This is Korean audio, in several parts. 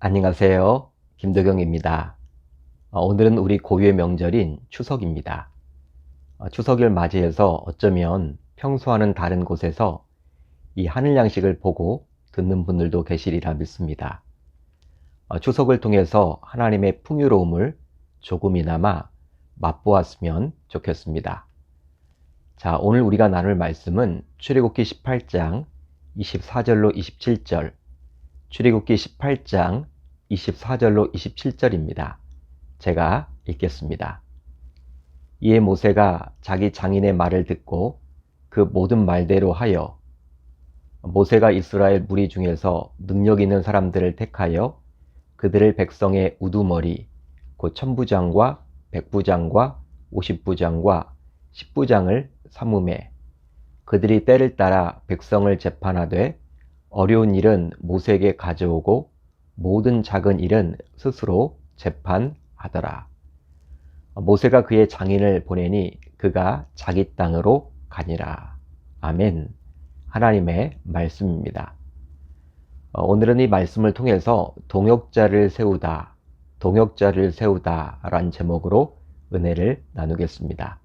안녕하세요. 김도경입니다. 오늘은 우리 고유의 명절인 추석입니다. 추석을 맞이해서 어쩌면 평소와는 다른 곳에서 이 하늘 양식을 보고 듣는 분들도 계시리라 믿습니다. 추석을 통해서 하나님의 풍요로움을 조금이나마 맛보았으면 좋겠습니다. 자, 오늘 우리가 나눌 말씀은 출애굽기 18장 24절로 27절, 출애굽기 18장 24절로 27절입니다. 제가 읽겠습니다. 이에 모세가 자기 장인의 말을 듣고 그 모든 말대로 하여 모세가 이스라엘 무리 중에서 능력 있는 사람들을 택하여 그들을 백성의 우두머리 곧 천부장과 백부장과 50부장과 10부장을 삼음해 그들이 때를 따라 백성을 재판하되 어려운 일은 모세에게 가져오고 모든 작은 일은 스스로 재판하더라. 모세가 그의 장인을 보내니 그가 자기 땅으로 가니라. 아멘. 하나님의 말씀입니다. 오늘은 이 말씀을 통해서 동역자를 세우다 라는 제목으로 은혜를 나누겠습니다.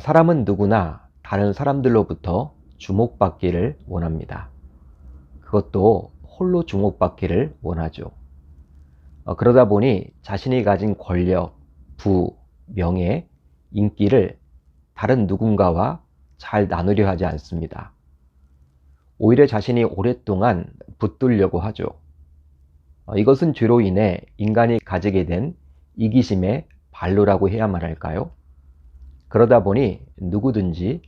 사람은 누구나 다른 사람들로부터 주목받기를 원합니다. 그것도 홀로 주목받기를 원하죠. 그러다 보니 자신이 가진 권력, 부, 명예, 인기를 다른 누군가와 잘 나누려 하지 않습니다. 오히려 자신이 오랫동안 붙들려고 하죠. 이것은 죄로 인해 인간이 가지게 된 이기심의 발로라고 해야만 할까요? 그러다 보니 누구든지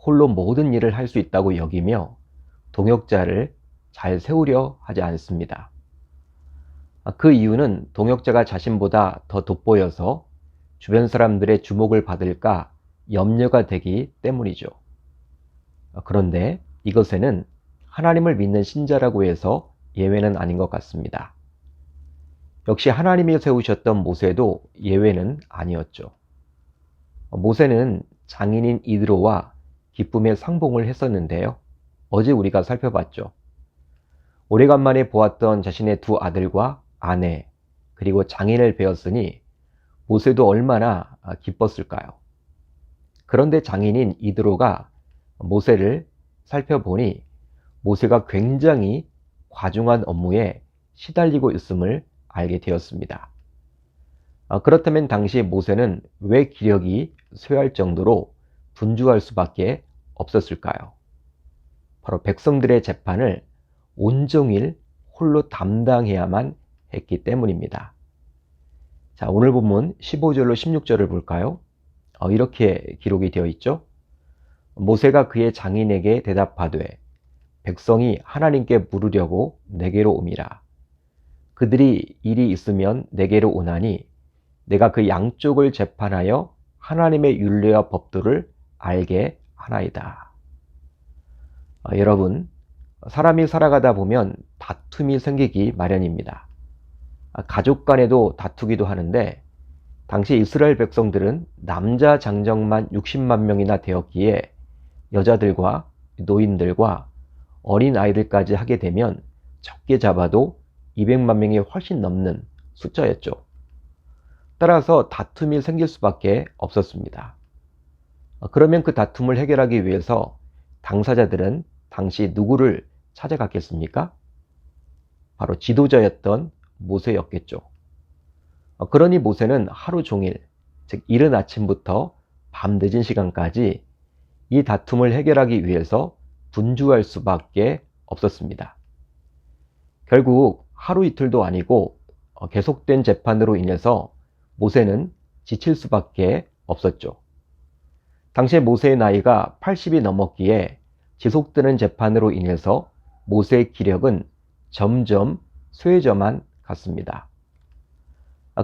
홀로 모든 일을 할 수 있다고 여기며 동역자를 잘 세우려 하지 않습니다. 그 이유는 동역자가 자신보다 더 돋보여서 주변 사람들의 주목을 받을까 염려가 되기 때문이죠. 그런데 이것에는 하나님을 믿는 신자라고 해서 예외는 아닌 것 같습니다. 역시 하나님이 세우셨던 모세도 예외는 아니었죠. 모세는 장인인 이드로와 기쁨의 상봉을 했었는데요. 어제 우리가 살펴봤죠. 오래간만에 보았던 자신의 두 아들과 아내 그리고 장인을 뵈었으니 모세도 얼마나 기뻤을까요? 그런데 장인인 이드로가 모세를 살펴보니 모세가 굉장히 과중한 업무에 시달리고 있음을 알게 되었습니다. 그렇다면 당시 모세는 왜 기력이 쇠할 정도로 분주할 수밖에 없었을까요? 바로 백성들의 재판을 온종일 홀로 담당해야만 했기 때문입니다. 자, 오늘 본문 15절로 16절을 볼까요? 이렇게 기록이 되어 있죠. 모세가 그의 장인에게 대답하되 백성이 하나님께 물으려고 내게로 오미라. 그들이 일이 있으면 내게로 오나니 내가 그 양쪽을 재판하여 하나님의 율례와 법도를 알게 하나이다. 여러분, 사람이 살아가다 보면 다툼이 생기기 마련입니다. 가족 간에도 다투기도 하는데 당시 이스라엘 백성들은 남자 장정만 60만 명이나 되었기에 여자들과 노인들과 어린 아이들까지 하게 되면 적게 잡아도 200만 명이 훨씬 넘는 숫자였죠. 따라서 다툼이 생길 수밖에 없었습니다. 그러면 그 다툼을 해결하기 위해서 당사자들은 당시 누구를 찾아갔겠습니까? 바로 지도자였던 모세였겠죠. 그러니 모세는 하루 종일, 즉 이른 아침부터 밤 늦은 시간까지 이 다툼을 해결하기 위해서 분주할 수밖에 없었습니다. 결국 하루 이틀도 아니고 계속된 재판으로 인해서 모세는 지칠 수밖에 없었죠. 당시에 모세의 나이가 80이 넘었기에 지속되는 재판으로 인해서 모세의 기력은 점점 쇠해져만 갔습니다.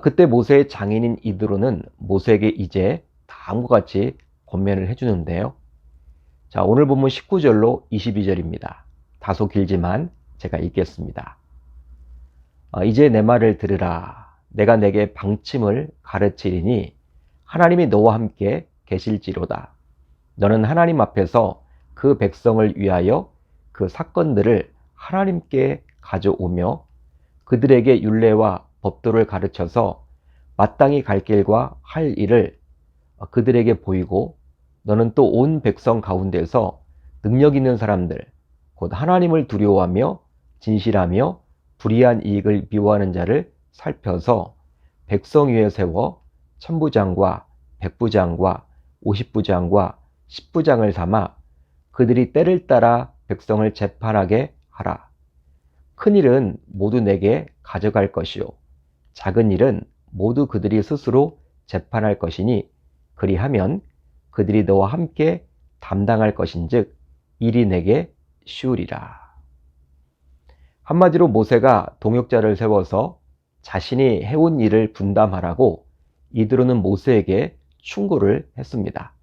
그때 모세의 장인인 이드로는 모세에게 이제 다음과 같이 권면을 해주는데요. 자, 오늘 본문 19절로 22절입니다. 다소 길지만 제가 읽겠습니다. 이제 내 말을 들으라. 내가 내게 방침을 가르치리니 하나님이 너와 함께 계실지로다. 너는 하나님 앞에서 그 백성을 위하여 그 사건들을 하나님께 가져오며 그들에게 율례와 법도를 가르쳐서 마땅히 갈 길과 할 일을 그들에게 보이고, 너는 또 온 백성 가운데서 능력 있는 사람들, 곧 하나님을 두려워하며 진실하며 불의한 이익을 미워하는 자를 살펴서 백성 위에 세워 천부장과 백부장과 오십부장과 십부장을 삼아 그들이 때를 따라 백성을 재판하게 하라. 큰 일은 모두 내게 가져갈 것이요 작은 일은 모두 그들이 스스로 재판할 것이니, 그리하면 그들이 너와 함께 담당할 것인즉 일이 내게 쉬우리라. 한마디로 모세가 동역자를 세워서 자신이 해온 일을 분담하라고 이드로는 모세에게 충고를 했습니다.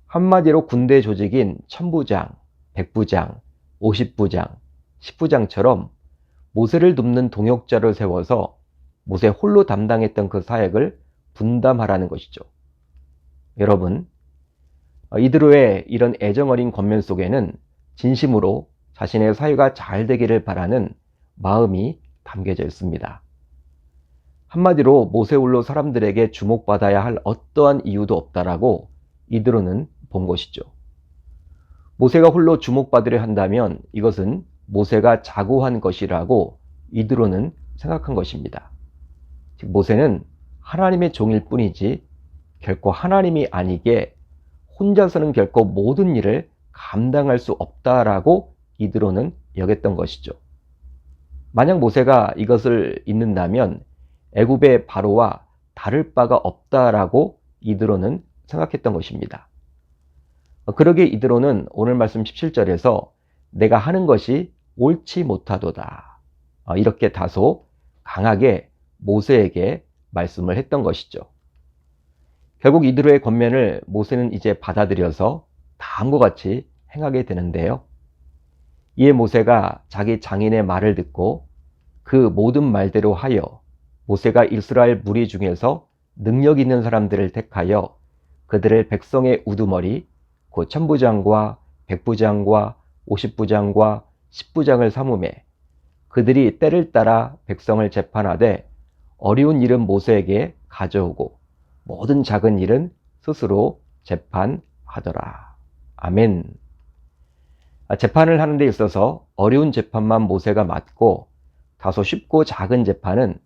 한마디로 군대 조직인 천부장, 백부장, 오십부장, 십부장처럼 모세를 돕는 동역자를 세워서 모세 홀로 담당했던 그 사역을 분담하라는 것이죠. 여러분, 이드로의 이런 애정어린 권면 속에는 진심으로 자신의 사유가 잘 되기를 바라는 마음이 담겨져 있습니다. 한마디로 모세 홀로 사람들에게 주목받아야 할 어떠한 이유도 없다라고 이드로는 본 것이죠. 모세가 홀로 주목받으려 한다면 이것은 모세가 자고한 것이라고 이드로는 생각한 것입니다. 즉, 모세는 하나님의 종일 뿐이지 결코 하나님이 아니게 혼자서는 결코 모든 일을 감당할 수 없다라고 이드로는 여겼던 것이죠. 만약 모세가 이것을 잊는다면 애굽의 바로와 다를 바가 없다라고 이드로는 생각했던 것입니다. 그러기에 이드로는 오늘 말씀 17절에서 내가 하는 것이 옳지 못하도다, 이렇게 다소 강하게 모세에게 말씀을 했던 것이죠. 결국 이드로의 권면을 모세는 이제 받아들여서 다음과 같이 행하게 되는데요. 이에 모세가 자기 장인의 말을 듣고 그 모든 말대로 하여 모세가 이스라엘 무리 중에서 능력 있는 사람들을 택하여 그들을 백성의 우두머리 곧 천부장과 백부장과 오십부장과 십부장을 삼음에 그들이 때를 따라 백성을 재판하되 어려운 일은 모세에게 가져오고 모든 작은 일은 스스로 재판하더라. 아멘. 재판을 하는 데 있어서 어려운 재판만 모세가 맡고 다소 쉽고 작은 재판은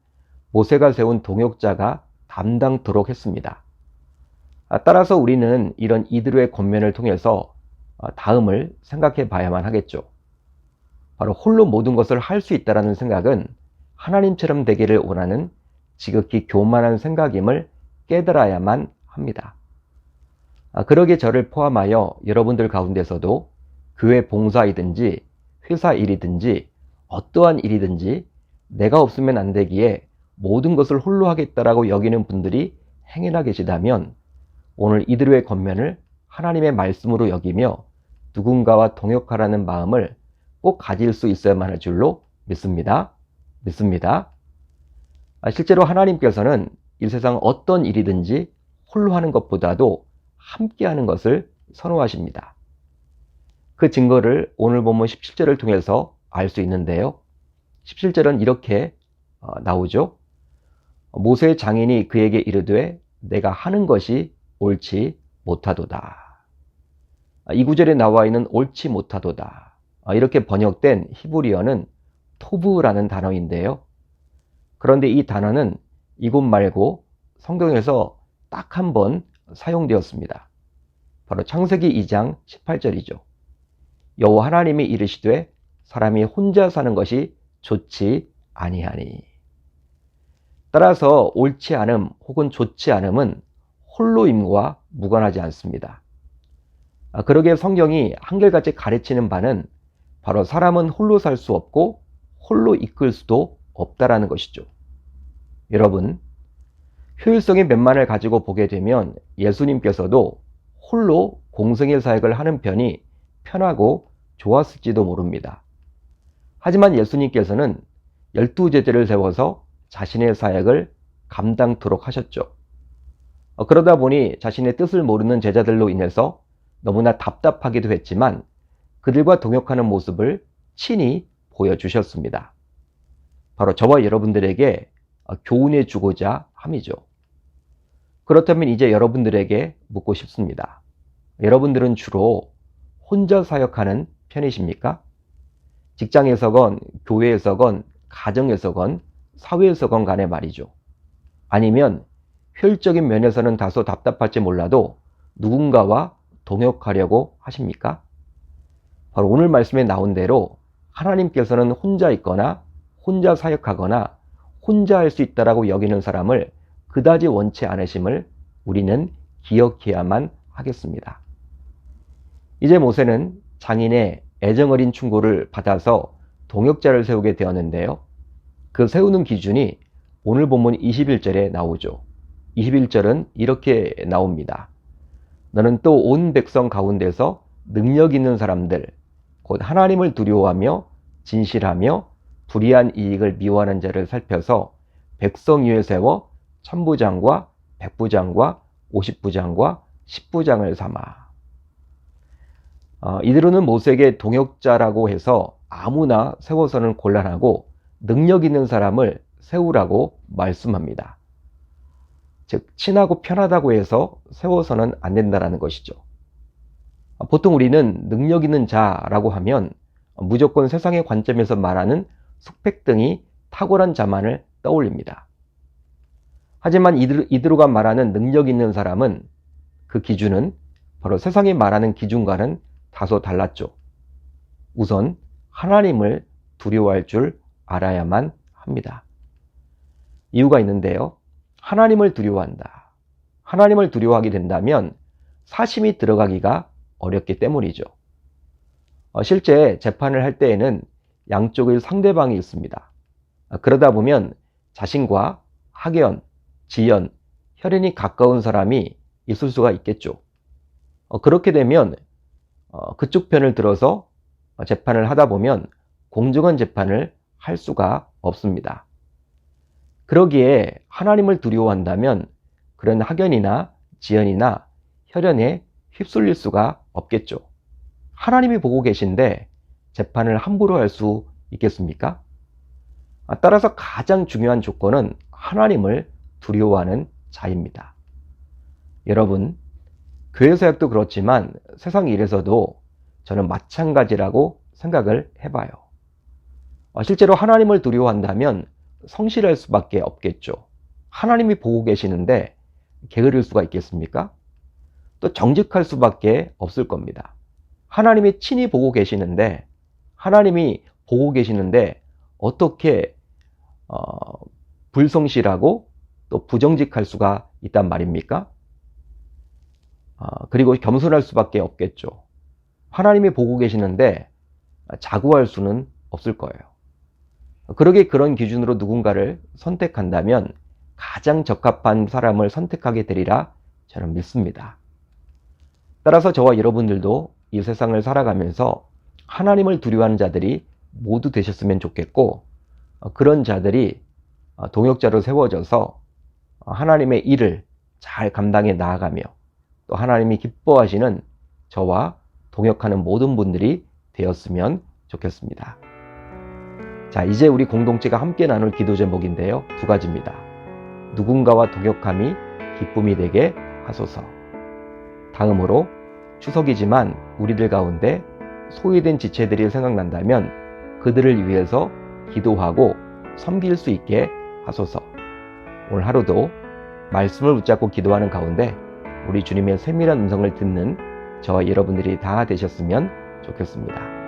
모세가 세운 동역자가 담당토록 했습니다. 따라서 우리는 이런 이드로의 권면을 통해서 다음을 생각해 봐야만 하겠죠. 바로 홀로 모든 것을 할 수 있다는 생각은 하나님처럼 되기를 원하는 지극히 교만한 생각임을 깨달아야만 합니다. 그러기에 저를 포함하여 여러분들 가운데서도 교회 봉사이든지 회사 일이든지 어떠한 일이든지 내가 없으면 안 되기에 모든 것을 홀로 하겠다라고 여기는 분들이 행여나 계시다면 오늘 이드로의 권면을 하나님의 말씀으로 여기며 누군가와 동역하라는 마음을 꼭 가질 수 있어야만 할 줄로 믿습니다. 실제로 하나님께서는 이 세상 어떤 일이든지 홀로 하는 것보다도 함께 하는 것을 선호하십니다. 그 증거를 오늘 본문 17절을 통해서 알 수 있는데요. 17절은 이렇게 나오죠. 모세의 장인이 그에게 이르되 내가 하는 것이 옳지 못하도다. 이 구절에 나와 있는 옳지 못하도다, 이렇게 번역된 히브리어는 토브라는 단어인데요. 그런데 이 단어는 이곳 말고 성경에서 딱 한 번 사용되었습니다. 바로 창세기 2장 18절이죠. 여호와 하나님이 이르시되 사람이 혼자 사는 것이 좋지 아니하니. 따라서 옳지 않음 혹은 좋지 않음은 홀로임과 무관하지 않습니다. 그러기에 성경이 한결같이 가르치는 바는 바로 사람은 홀로 살 수 없고 홀로 이끌 수도 없다라는 것이죠. 여러분, 효율성의 면만을 가지고 보게 되면 예수님께서도 홀로 공생의 사역을 하는 편이 편하고 좋았을지도 모릅니다. 하지만 예수님께서는 12제자를 세워서 자신의 사역을 감당토록 하셨죠. 그러다 보니 자신의 뜻을 모르는 제자들로 인해서 너무나 답답하기도 했지만 그들과 동역하는 모습을 친히 보여주셨습니다. 바로 저와 여러분들에게 교훈해 주고자 함이죠. 그렇다면 이제 여러분들에게 묻고 싶습니다. 여러분들은 주로 혼자 사역하는 편이십니까? 직장에서건 교회에서건 가정에서건 사회에서건 간에 말이죠. 아니면 효율적인 면에서는 다소 답답할지 몰라도 누군가와 동역하려고 하십니까? 바로 오늘 말씀에 나온 대로 하나님께서는 혼자 있거나 혼자 사역하거나 혼자 할 수 있다라고 여기는 사람을 그다지 원치 않으심을 우리는 기억해야만 하겠습니다. 이제 모세는 장인의 애정어린 충고를 받아서 동역자를 세우게 되었는데요. 그 세우는 기준이 오늘 본문 21절에 나오죠. 21절은 이렇게 나옵니다. 너는 또 온 백성 가운데서 능력 있는 사람들, 곧 하나님을 두려워하며 진실하며 불의한 이익을 미워하는 자를 살펴서 백성 위에 세워 천부장과 백부장과 50부장과 10부장을 삼아. 이대로는 모세에게 동역자라고 해서 아무나 세워서는 곤란하고 능력 있는 사람을 세우라고 말씀합니다. 즉 친하고 편하다고 해서 세워서는 안 된다는 것이죠. 보통 우리는 능력 있는 자라고 하면 무조건 세상의 관점에서 말하는 스펙 등이 탁월한 자만을 떠올립니다. 하지만 이드로가 말하는 능력 있는 사람은 그 기준은 바로 세상이 말하는 기준과는 다소 달랐죠. 우선 하나님을 두려워할 줄 알아야만 합니다. 이유가 있는데요. 하나님을 두려워한다. 하나님을 두려워하게 된다면 사심이 들어가기가 어렵기 때문이죠. 실제 재판을 할 때에는 양쪽의 상대방이 있습니다. 그러다 보면 자신과 학연, 지연, 혈연이 가까운 사람이 있을 수가 있겠죠. 그렇게 되면 그쪽 편을 들어서 재판을 하다 보면 공정한 재판을 할 수가 없습니다. 그러기에 하나님을 두려워한다면 그런 학연이나 지연이나 혈연에 휩쓸릴 수가 없겠죠. 하나님이 보고 계신데 재판을 함부로 할 수 있겠습니까? 따라서 가장 중요한 조건은 하나님을 두려워하는 자입니다. 여러분, 교회 사역도 그렇지만 세상 일에서도 저는 마찬가지라고 생각을 해봐요. 실제로 하나님을 두려워한다면 성실할 수밖에 없겠죠. 하나님이 보고 계시는데 게으를 수가 있겠습니까? 또 정직할 수밖에 없을 겁니다. 하나님이 친히 보고 계시는데 어떻게 불성실하고 또 부정직할 수가 있단 말입니까? 그리고 겸손할 수밖에 없겠죠. 하나님이 보고 계시는데 자고할 수는 없을 거예요. 그러게 그런 기준으로 누군가를 선택한다면 가장 적합한 사람을 선택하게 되리라 저는 믿습니다. 따라서 저와 여러분들도 이 세상을 살아가면서 하나님을 두려워하는 자들이 모두 되셨으면 좋겠고, 그런 자들이 동역자로 세워져서 하나님의 일을 잘 감당해 나아가며 또 하나님이 기뻐하시는 저와 동역하는 모든 분들이 되었으면 좋겠습니다. 자, 이제 우리 공동체가 함께 나눌 기도 제목인데요. 두 가지입니다. 누군가와 동역함이 기쁨이 되게 하소서. 다음으로 추석이지만 우리들 가운데 소외된 지체들이 생각난다면 그들을 위해서 기도하고 섬길 수 있게 하소서. 오늘 하루도 말씀을 붙잡고 기도하는 가운데 우리 주님의 세밀한 음성을 듣는 저와 여러분들이 다 되셨으면 좋겠습니다.